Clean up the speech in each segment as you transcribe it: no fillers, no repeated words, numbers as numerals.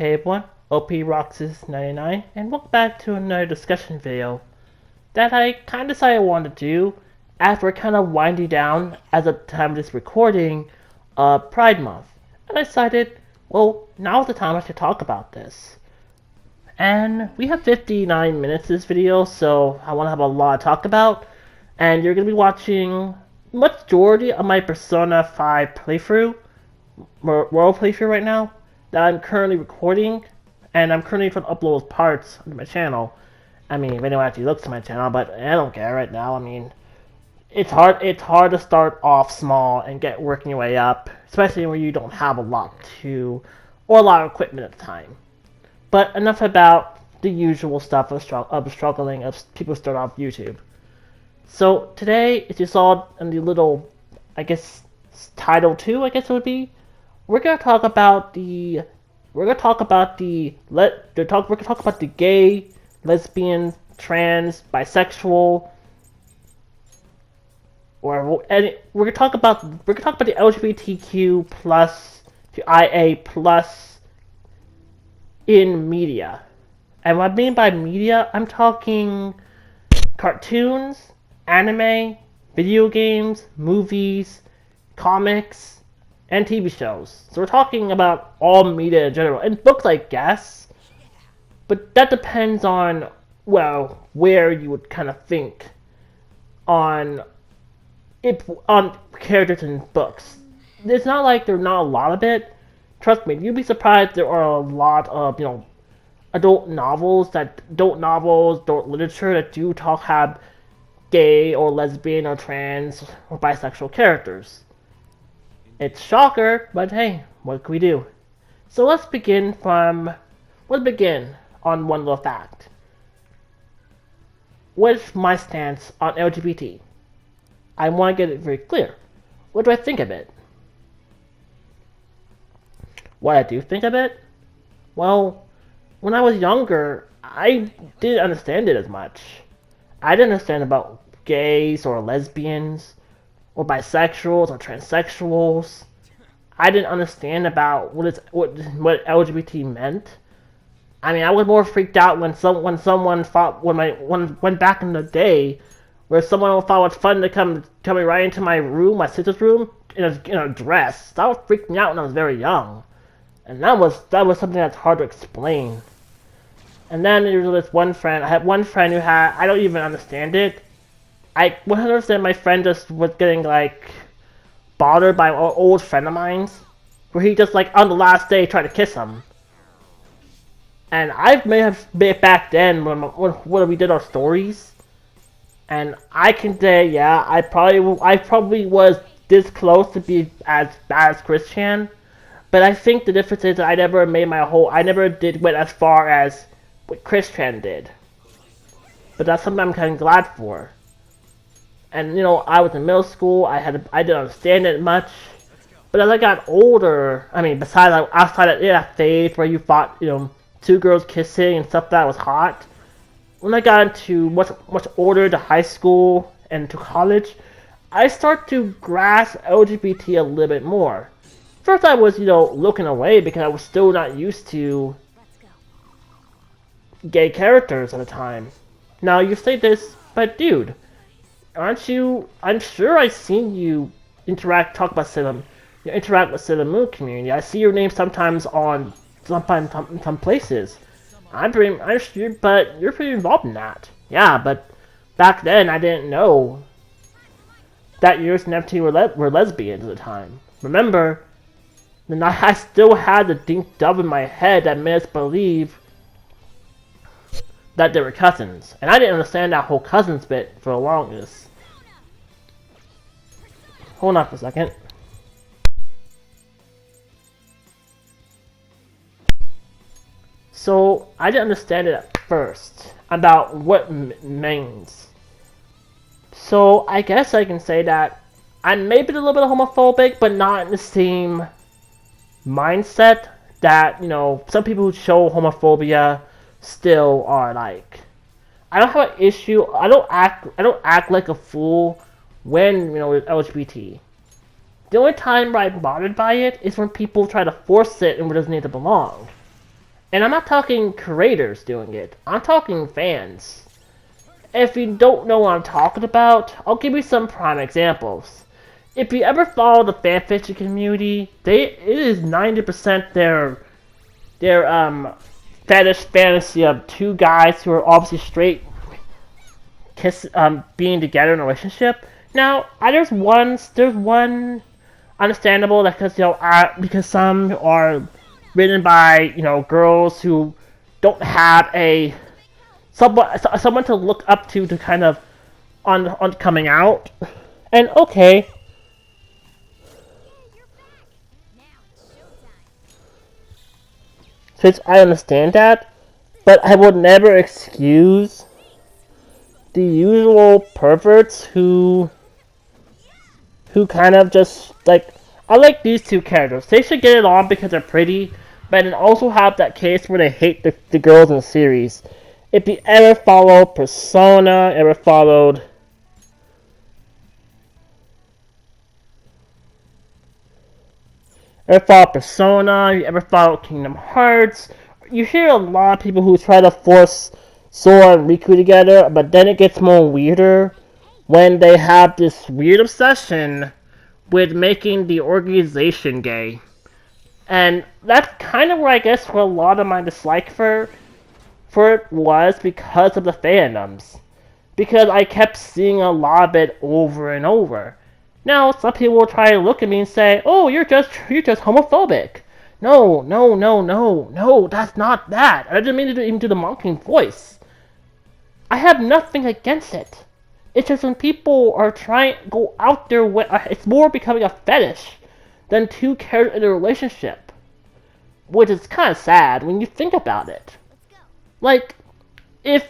Hey everyone, OP Roxas 99, and welcome back to another discussion video that I kind of decided I wanted to do after we're kind of winding down as of the time of this recording Pride Month. And I decided, well, now's the time I should talk about this. And we have 59 minutes this video, so I want to have a lot to talk about. And you're going to be watching majority of my Persona 5 playthrough, world playthrough right now, that I'm currently recording, and I'm currently trying to upload parts to my channel. I mean, if anyone actually looks at my channel, but I don't care right now. I mean, it's hard to start off small and get working your way up, especially when you don't have a lot or a lot of equipment at the time. But enough about the usual stuff of struggling of people start off YouTube. So today, as you saw in the little, I guess, title 2, I guess it would be, we're gonna talk about the gay, lesbian, trans, bisexual, we're gonna talk about the LGBTQ plus to IA plus in media. And what I mean by media, I'm talking cartoons, anime, video games, movies, comics, and TV shows. So we're talking about all media in general, and books, I guess. But that depends on, well, where you would kind of think on characters in books. It's not like there's not a lot of it. Trust me, you'd be surprised there are a lot of, adult literature that do have gay or lesbian or trans or bisexual characters. It's shocker, but hey, what can we do? So let's begin on one little fact. What is my stance on LGBT? I want to get it very clear. What do I think of it? What I do think of it? Well, when I was younger, I didn't understand it as much. I didn't understand about gays or lesbians or bisexuals or transsexuals. I didn't understand about what LGBT meant. I mean, I was more freaked out when someone thought when back in the day, where someone thought it was fun to come right into my room, my sister's room, in a dress. That would freak me out when I was very young, and that was something that's hard to explain. And then there was this one friend. I had one friend who I don't even understand it. I 100% my friend just was getting bothered by an old friend of mine's, where he just on the last day tried to kiss him. And I may have been back then when we did our stories, and I can say, yeah, I probably was this close to be as bad as Christian, but I think the difference is that I never went as far as what Christian did. But that's something I'm kind of glad for. And I was in middle school. I didn't understand it much. But as I got older, I mean, besides outside of that phase where you thought two girls kissing and stuff that was hot, when I got into much older to high school and to college, I start to grasp LGBT a little bit more. First, I was looking away because I was still not used to gay characters at the time. Now you say this, but dude, aren't you? I'm sure I've seen you interact with Sailor Moon community. I see your name sometimes in some places. I'm sure, but you're pretty involved in that. Yeah, but back then I didn't know that yours and FT were lesbians at the time. Remember, then I still had the dink dub in my head that made us believe that they were cousins, and I didn't understand that whole cousins bit for the longest. Hold on for a second. So I didn't understand it at first about what means. So I guess I can say that I'm maybe a little bit homophobic, but not in the same mindset that some people who show homophobia still are like. I don't have an issue. I don't act like a fool when with LGBT. The only time I'm bothered by it is when people try to force it and where it doesn't need to belong. And I'm not talking creators doing it. I'm talking fans. If you don't know what I'm talking about, I'll give you some prime examples. If you ever follow the fanfiction community, it is 90% their fetish fantasy of two guys who are obviously straight being together in a relationship. Now, there's one understandable that because some are written by girls who don't have a someone to look up to kind of on coming out, and okay, since I understand that, but I would never excuse the usual perverts who kind of just like, I like these two characters. They should get it on because they're pretty, but then also have that case where they hate the girls in the series. If you ever followed Persona, you ever followed Kingdom Hearts, you hear a lot of people who try to force Sora and Riku together, but then it gets more weirder when they have this weird obsession with making the organization gay. And that's kind of where I guess where a lot of my dislike for it was, because of the fandoms. Because I kept seeing a lot of it over and over. Now, some people will try to look at me and say, "Oh, you're just homophobic." No, no, no, no, no, that's not that. I didn't mean to even do the mocking voice. I have nothing against it. It's just when people are trying to go out their way, it's more becoming a fetish than two characters in a relationship. Which is kind of sad when you think about it. Like, if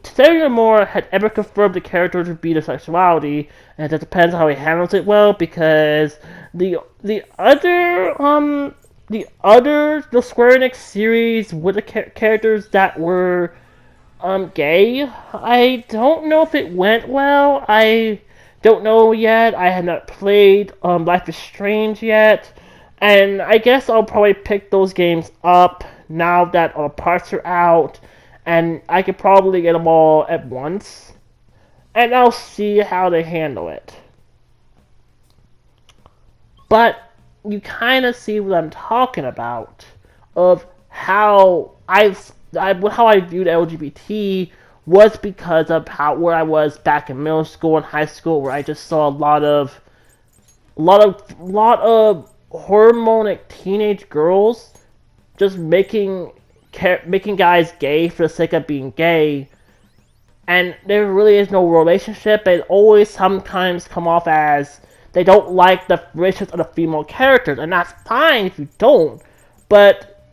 Sailor Moore had ever confirmed the character to be the sexuality, and it depends how he handles it well, because the the Square Enix series with the characters that were gay, I don't know if it went well. I don't know yet. I have not played Life is Strange yet, and I guess I'll probably pick those games up now that all parts are out, and I could probably get them all at once, and I'll see how they handle it. But you kind of see what I'm talking about, of how I viewed LGBT was because of where I was back in middle school and high school, where I just saw a lot of hormonic teenage girls just making guys gay for the sake of being gay, and there really is no relationship. It always sometimes come off as they don't like the relationships of the female characters, and that's fine if you don't. But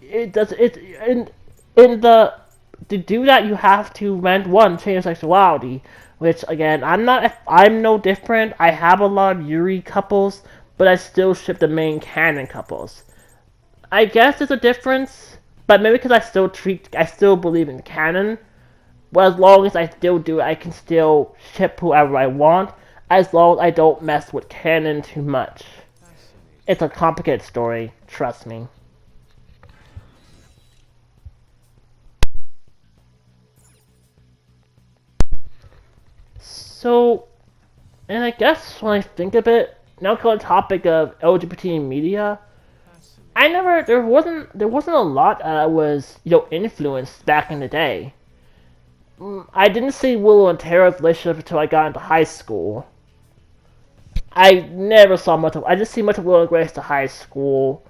it does it in the to do that you have to change your sexuality. Which again, I'm no different. I have a lot of Yuri couples, but I still ship the main canon couples. I guess there's a difference, but maybe because I still believe in canon. Well, as long as I still do it, I can still ship whoever I want, as long as I don't mess with canon too much. It's a complicated story, trust me. So, and I guess when I think of it, now on the topic of LGBT media, there wasn't a lot that I was, influenced back in the day. I didn't see Willow and Tara's relationship until I got into high school. I didn't see much of Will and Grace to high school.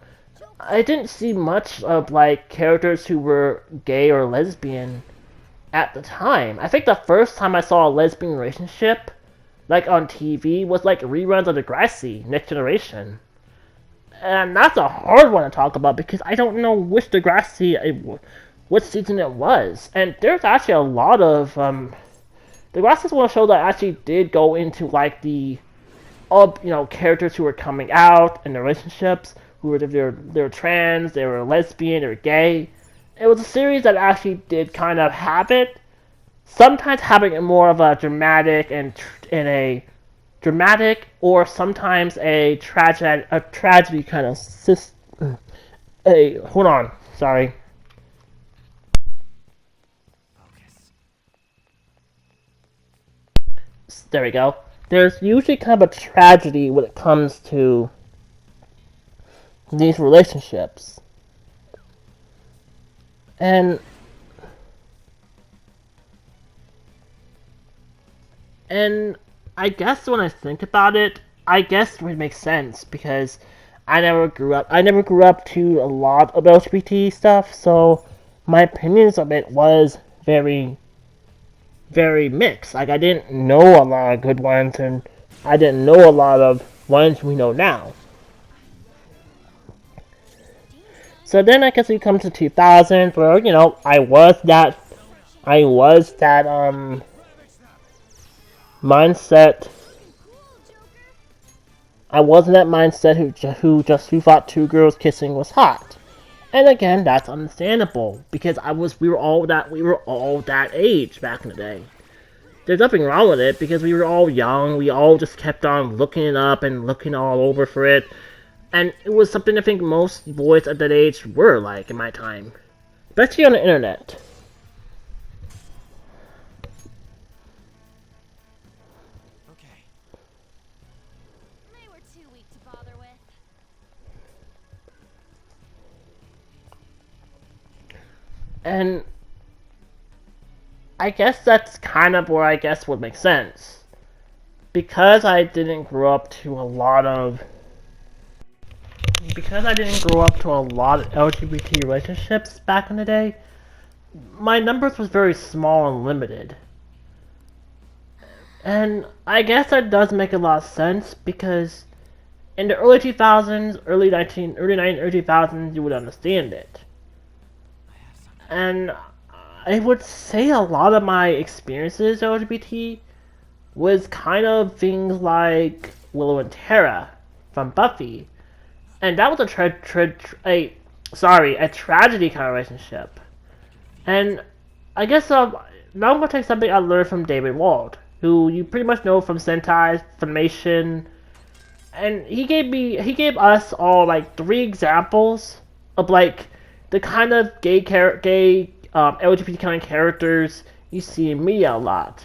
I didn't see much of like characters who were gay or lesbian at the time. I think the first time I saw a lesbian relationship, like on TV, was like reruns of Degrassi, Next Generation. And that's a hard one to talk about because I don't know what season it was. And there's actually a lot of Degrassi is one show that actually did go into like the characters who were coming out in their relationships, who were they're trans, they were lesbian, they were gay. It was a series that actually did kind of have it, sometimes having it more of a dramatic and a dramatic, or sometimes a tragedy kind of hold on, Sorry. There we go. There's usually kind of a tragedy when it comes to these relationships. And and I guess when I think about it, I guess it would make sense because I never grew up to a lot of LGBT stuff, so my opinions of it was very very mixed. Like I didn't know a lot of good ones and I didn't know a lot of ones we know now. So then I guess we come to 2000 where I was that mindset. I was in that mindset who thought two girls kissing was hot. And again, that's understandable because we were all that age back in the day. There's nothing wrong with it because we were all young. We all just kept on looking it up and looking all over for it. And it was something I think most boys at that age were like in my time. Especially on the internet. Okay. They were too weak to bother with. And I guess that's kind of where I guess would make sense. Because I didn't grow up to a lot of LGBT relationships back in the day, my numbers was very small and limited. And I guess that does make a lot of sense because in the early 2000s, early 2000s, you would understand it. And I would say a lot of my experiences LGBT was kind of things like Willow and Tara from Buffy, and that was a tragedy kind of relationship. And I guess now I'm gonna take something I learned from David Wald, who you pretty much know from Sentai, Funimation, and he gave us all like three examples of like the kind of gay LGBT kind of characters you see in media a lot,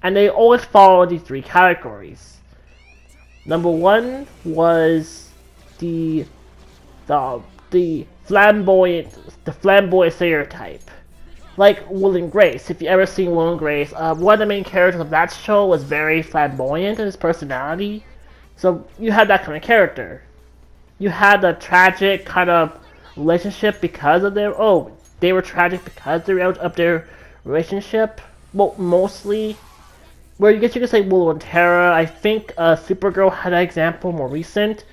and they always follow these three categories. Number one was the the flamboyant stereotype, like Will and Grace. If you ever seen Will and Grace, one of the main characters of that show was very flamboyant in his personality. So you had that kind of character. You had a tragic kind of relationship because of they were tragic because of their relationship. Well, mostly. Where you guess you could say Willow and Tara. I think Supergirl had an example more recent.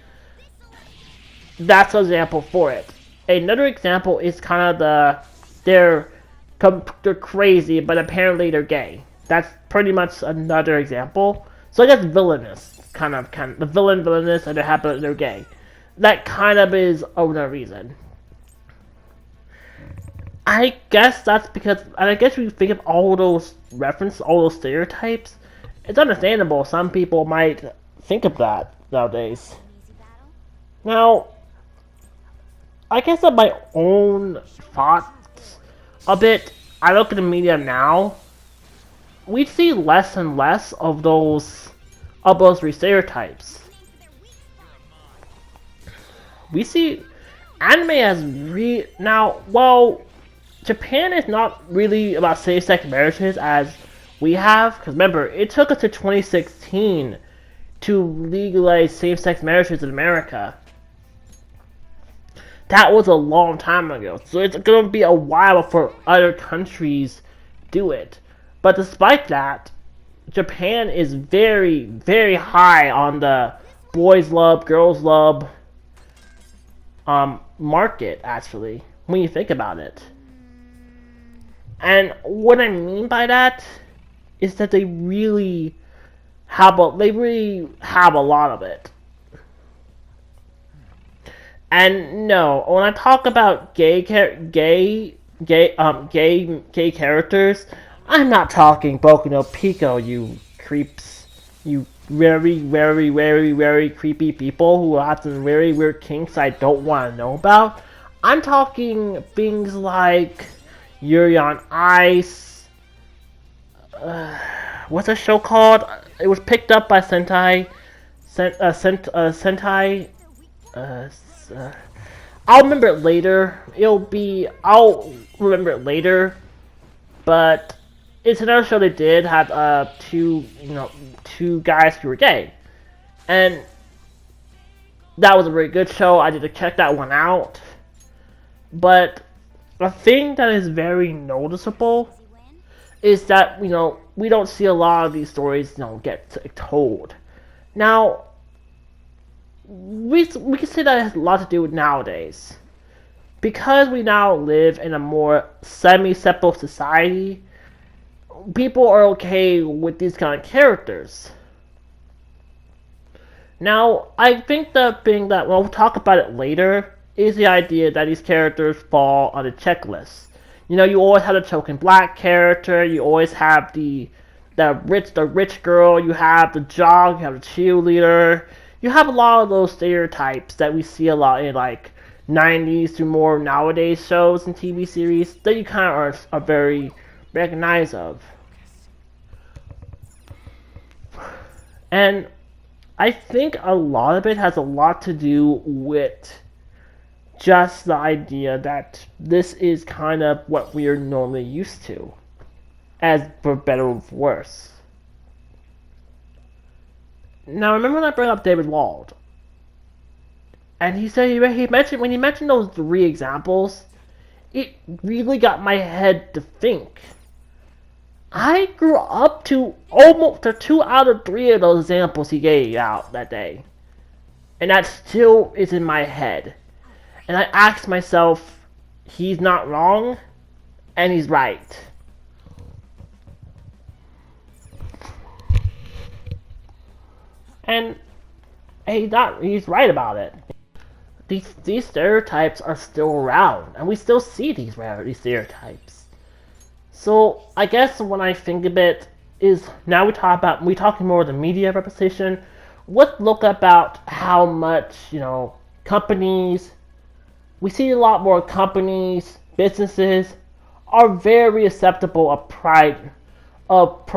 That's an example for it. Another example is kind of they're crazy, but apparently they're gay. That's pretty much another example. So I guess villainous, kind of the villainous, and they're gay. That kind of is another reason. I guess that's because, and I guess when you think of all those stereotypes, it's understandable. Some people might think of that nowadays. Now, I guess of my own thoughts a bit, I look at the media now, we see less and less of those three stereotypes. We see anime as Japan is not really about same-sex marriages as we have, because remember, it took us to 2016 to legalize same-sex marriages in America. That was a long time ago, so it's going to be a while before other countries do it. But despite that, Japan is very, very high on the boys love, girls love market, actually, when you think about it. And what I mean by that is that they really have a lot of it. And no, when I talk about gay characters, I'm not talking Boku no Pico, you creeps, you very, very, very, very creepy people who have some very weird kinks I don't want to know about. I'm talking things like Yuri on Ice. What's a show called? It was picked up by Sentai. Uh, uh, I'll remember it later. I'll remember it later. But it's another show they did have two guys who were gay, and that was a very good show. I did check that one out. But a thing that is very noticeable is that we don't see a lot of these stories get told. Now we can say that it has a lot to do with nowadays. Because we now live in a more semi-simple society, people are okay with these kind of characters. Now, I think the thing that we'll talk about it later is the idea that these characters fall on a checklist. You always have the token black character, you always have the rich girl, you have the jock, you have the cheerleader, you have a lot of those stereotypes that we see a lot in like 90s to more nowadays shows and TV series that you kind of are very recognized of. And I think a lot of it has a lot to do with just the idea that this is kind of what we are normally used to, as for better or for worse. Now remember when I brought up David Wald? And he said when he mentioned those 3 examples, it really got my head to think. I grew up to almost 2 out of 3 of those examples he gave out that day, and that still is in my head. And I asked myself, he's not wrong, and he's right. And he's right about it. These stereotypes are still around, and we still see these stereotypes. So I guess when I think of it, is now we talking more of the media representation. Let's look about how much companies. We see a lot more companies, businesses are very acceptable of Pride Month,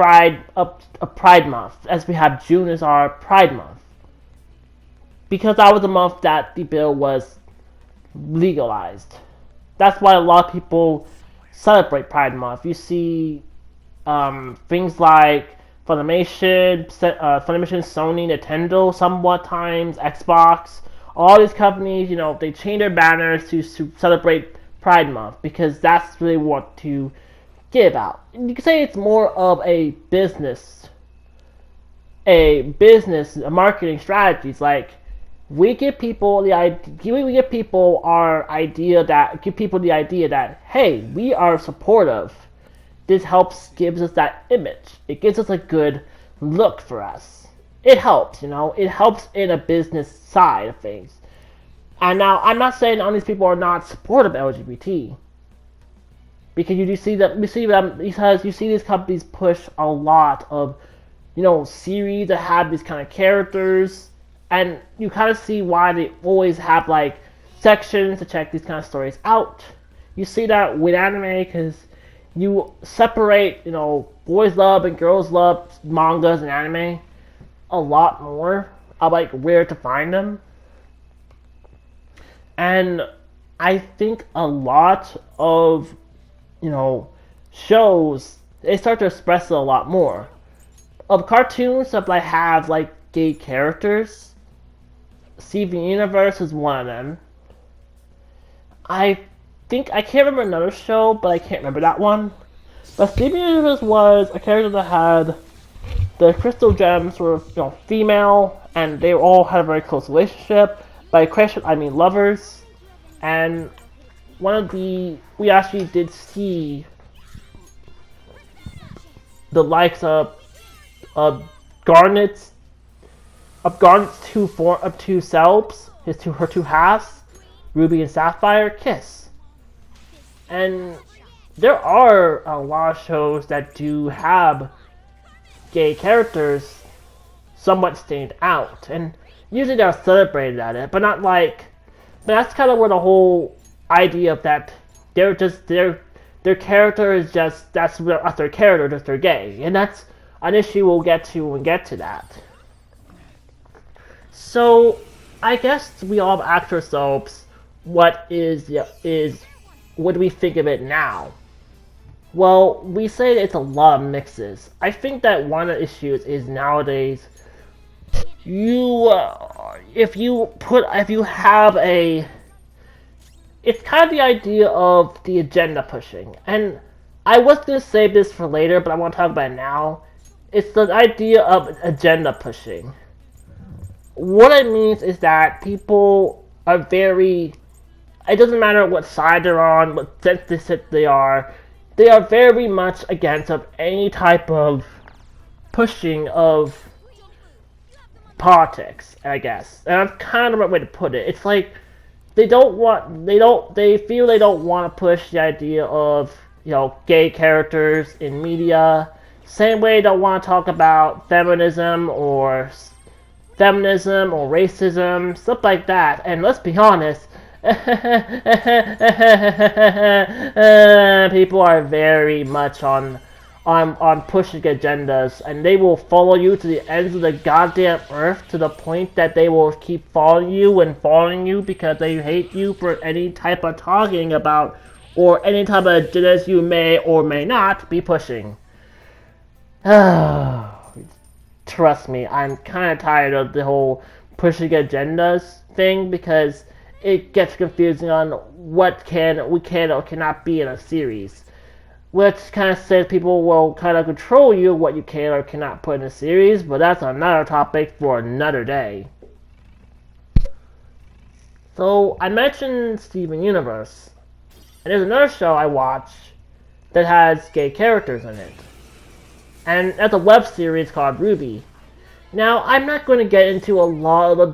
as we have June as our Pride Month. Because that was the month that the bill was legalized. That's why a lot of people celebrate Pride Month. You see things like Funimation, Sony, Nintendo, somewhat times, Xbox. All these companies, they change their banners to celebrate Pride Month because that's really what to give out. You could say it's more of a business marketing strategies. Like we give people the idea that hey, we are supportive. This gives us that image. It gives us a good look for us. It helps, it helps in a business side of things. And now I'm not saying all these people are not supportive of LGBT. Because you see these companies push a lot of, series that have these kind of characters, and you kind of see why they always have like sections to check these kind of stories out. You see that with anime because you separate, boys love and girls love mangas and anime a lot more of like where to find them. And I think a lot of shows, they start to express it a lot more. Of cartoons that have like gay characters, Steven Universe is one of them. I can't remember another show, but I can't remember that one. But Steven Universe was a character that had the crystal gems were female, and they all had a very close relationship. By question, I mean lovers. And we actually did see the likes of Garnet's two selves, her two halves, Ruby and Sapphire, kiss. And there are a lot of shows that do have gay characters somewhat stand out, and usually they're celebrated at it, but not like. But that's kind of where the whole idea of that they're just their character is just that's their character, just they're gay, and that's an issue we'll get to when we get to that. So I guess we all ask ourselves, what do we think of it now? Well, we say it's a lot of mixes. I think that one of the issues is nowadays if you have a it's kind of the idea of the agenda pushing. And I was going to save this for later, but I want to talk about it now. It's the idea of agenda pushing. What it means is that people are very... It doesn't matter what side they're on, what censorship they are very much against of any type of pushing of politics, I guess. And that's kind of the right way to put it. It's like they feel they don't want to push the idea of, gay characters in media. Same way they don't want to talk about feminism or racism, stuff like that. And let's be honest, people are very much on pushing agendas, and they will follow you to the ends of the goddamn earth to the point that they will keep following you because they hate you for any type of talking about or any type of agendas you may or may not be pushing. Trust me, I'm kind of tired of the whole pushing agendas thing because it gets confusing on what we can or cannot be in a series. Which kind of says people will kind of control you what you can or cannot put in a series, but that's another topic for another day. So, I mentioned Steven Universe, and there's another show I watch that has gay characters in it. And that's a web series called RWBY. Now, I'm not going to get into a lot of all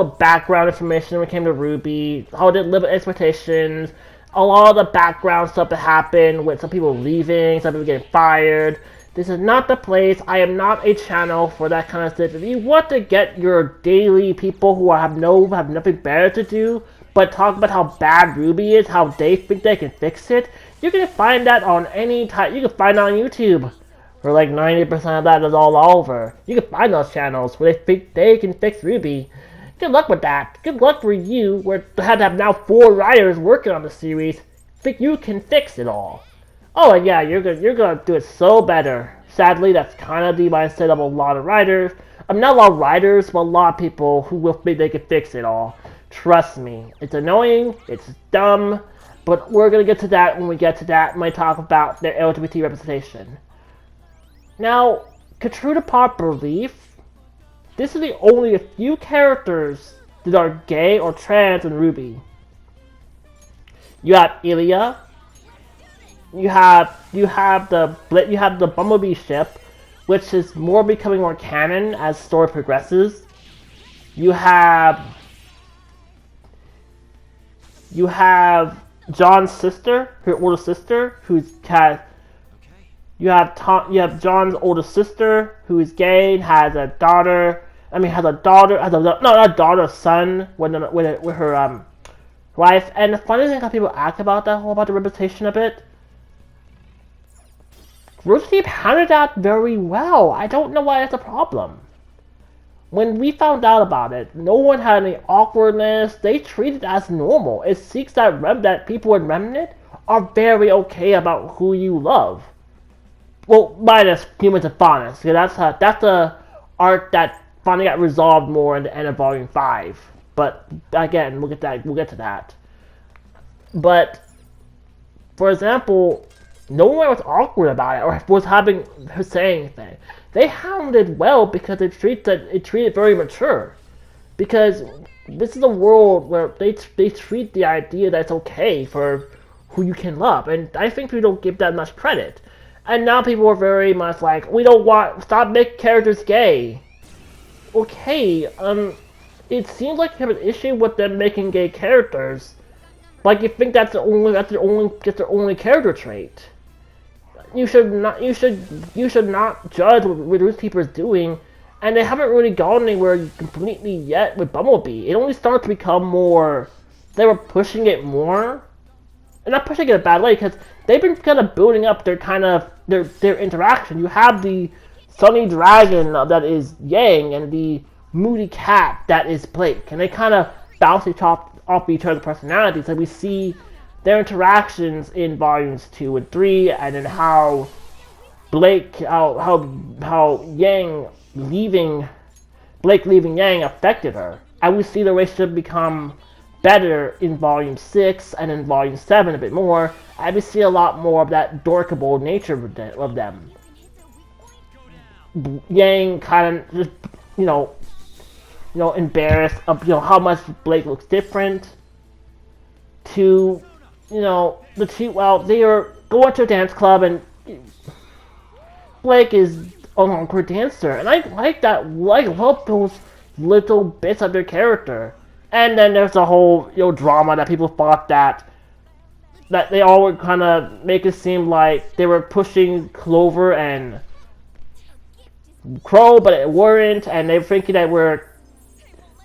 the background information when it came to RWBY, how it didn't live with expectations, a lot of the background stuff that happened with some people leaving, some people getting fired. This is not the place. I am not a channel for that kind of stuff. If you want to get your daily people who have nothing better to do, but talk about how bad RWBY is, how they think they can fix it, you can find that on you can find it on YouTube. Where like 90% of that is all over. You can find those channels where they think they can fix RWBY. Good luck with that. Good luck for you, where they had to have now 4 writers working on the series. Think you can fix it all. Oh, and yeah, you're gonna do it so better. Sadly, that's kind of the mindset of a lot of writers. Not a lot of writers, but a lot of people who will think they can fix it all. Trust me, it's annoying, it's dumb, but we're gonna get to that when we get to that when we talk about their LGBT representation. Now, true to popular belief, this is the only a few characters that are gay or trans in RWBY. You have Ilya. You have the Bumblebee ship, which is becoming more canon as story progresses. You have John's sister, her older sister, You have John's older sister who is gay and has a son with her wife. And the funny thing how people act about that whole about the representation of it, RWBY handled that very well. I don't know why that's a problem. When we found out about it, no one had any awkwardness. They treated it as normal. It seeks that people in Remnant are very okay about who you love. Well, minus Humans and Faunus, because that's a arc that finally got resolved more in the end of Volume 5. But again, we'll get to that. But for example, no one was awkward about it or was having her say anything. They handled it well because it treated very mature. Because this is a world where they treat the idea that it's okay for who you can love, and I think people don't give that much credit. And now people are very much like, stop making characters gay. Okay, it seems like you have an issue with them making gay characters. Like you think that's their only character trait. You should not judge what Ruth Keeper is doing, and they haven't really gone anywhere completely yet with Bumblebee. It only starts to become more they were pushing it more, and not pushing it in a bad way, because they've been kind of building up their interaction. You have the sunny dragon that is Yang and the moody cat that is Blake, and they kind of bounce off each other's personalities, and we see their interactions in volumes 2 and 3, and then how Blake leaving Yang affected her. And we see the relationship become better in volume 6 and in volume 7 a bit more, and we see a lot more of that dorkable nature of them. Yang kind of just, embarrassed of how much Blake looks different. To, the two, they are going to a dance club and Blake is an awkward dancer, and I like that. I love those little bits of their character. And then there's the whole drama that people thought that they all would kind of make it seem like they were pushing Clover and Crow, but it weren't, and they were thinking that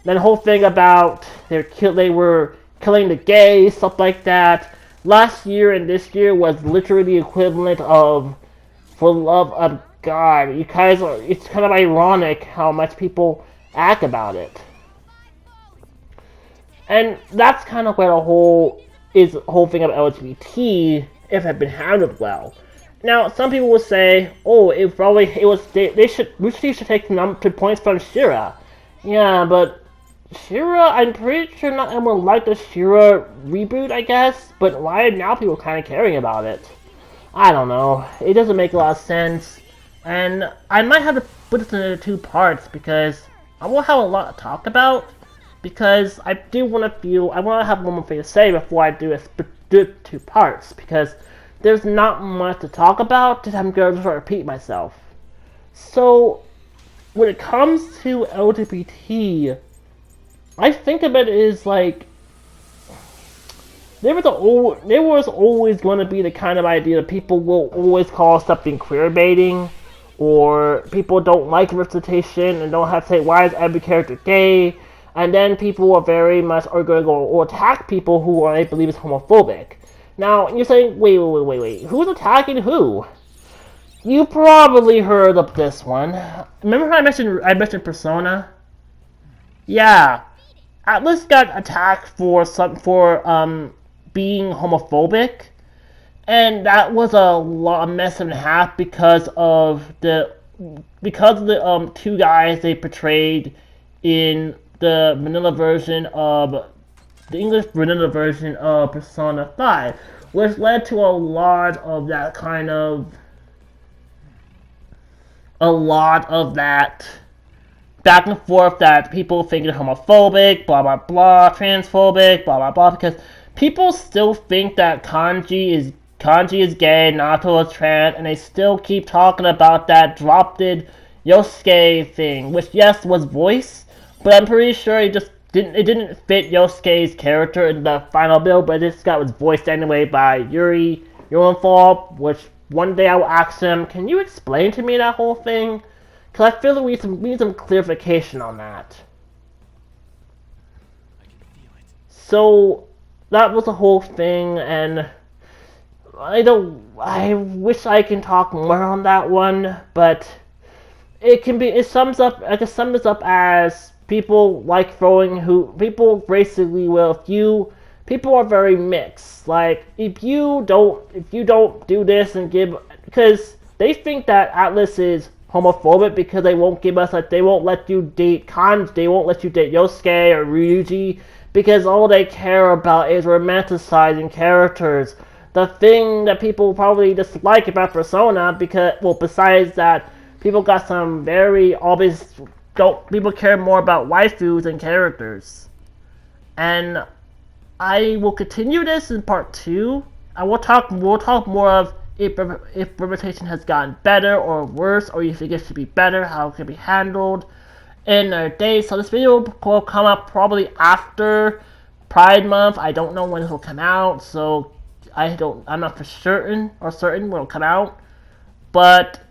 then the whole thing about they were killing the gays, stuff like that. Last year and this year was literally the equivalent of For Love of God. You guys it's kind of ironic how much people act about it. And that's kind of where the whole thing about LGBT, if it had been handled well. Now, some people will say, "Oh, we should take the points from She-Ra." Yeah, but She-Ra, I'm pretty sure not everyone liked the She-Ra reboot, I guess. But why are now people kind of caring about it? I don't know. It doesn't make a lot of sense, and I might have to put this into 2 parts because I will have a lot to talk about. Because I want to have one more thing to say before I do it 2 parts, because there's not much to talk about, just I'm going to repeat myself. So, when it comes to LGBT, I think of it as like, there was always going to be the kind of idea that people will always call something queerbaiting, or people don't like representation and don't have to say, why is every character gay? And then people are very much going to go or attack people who I believe is homophobic. Now, you're saying, wait, who's attacking who? You probably heard of this one. Remember how I mentioned Persona? Yeah. Atlas got attacked for being homophobic. And that was a mess and a half because of the 2 guys they portrayed in the English vanilla version of Persona 5, which led to a lot of that back and forth that people think it's homophobic, blah blah blah, transphobic, blah blah blah, because people still think that Kanji is gay, Nato is trans, and they still keep talking about that drop-dead Yosuke thing, which yes was voiced, but I'm pretty sure it didn't fit Yosuke's character in the final build, but this guy was voiced anyway by Yuri Yorenfall, which one day I will ask him, can you explain to me that whole thing? Because I feel that we need some clarification on that. So, that was the whole thing, and I wish I can talk more on that one, but I can sum this up as people like people basically people are very mixed. Like, if you don't do this and because they think that Atlas is homophobic because they won't let you date Yosuke or Ryuji, because all they care about is romanticizing characters. The thing that people probably dislike about Persona, besides that, people got some very obvious. People care more about waifus than characters, and I will continue this in part 2. We'll talk more of if representation has gotten better or worse, or if it should be better, how it can be handled in a day. So this video will come up probably after Pride Month. I don't know when it will come out, so I'm not for certain when it will come out, but.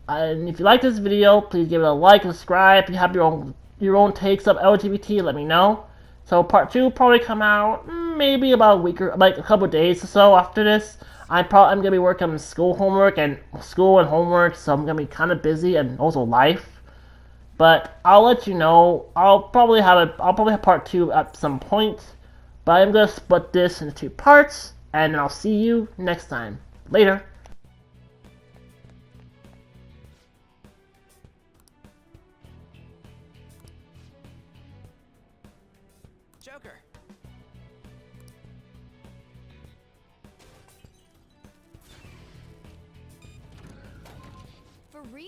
And if you like this video, please give it a like and subscribe. If you have your own takes of LGBT, let me know. So part two will probably come out maybe about a week or like a couple of days or so after this. I'm gonna be working on school homework and homework, so I'm gonna be kind of busy and also life. But I'll let you know. I'll probably have part two at some point. But I'm gonna split this into two parts, and I'll see you next time. Later. Joker. For real?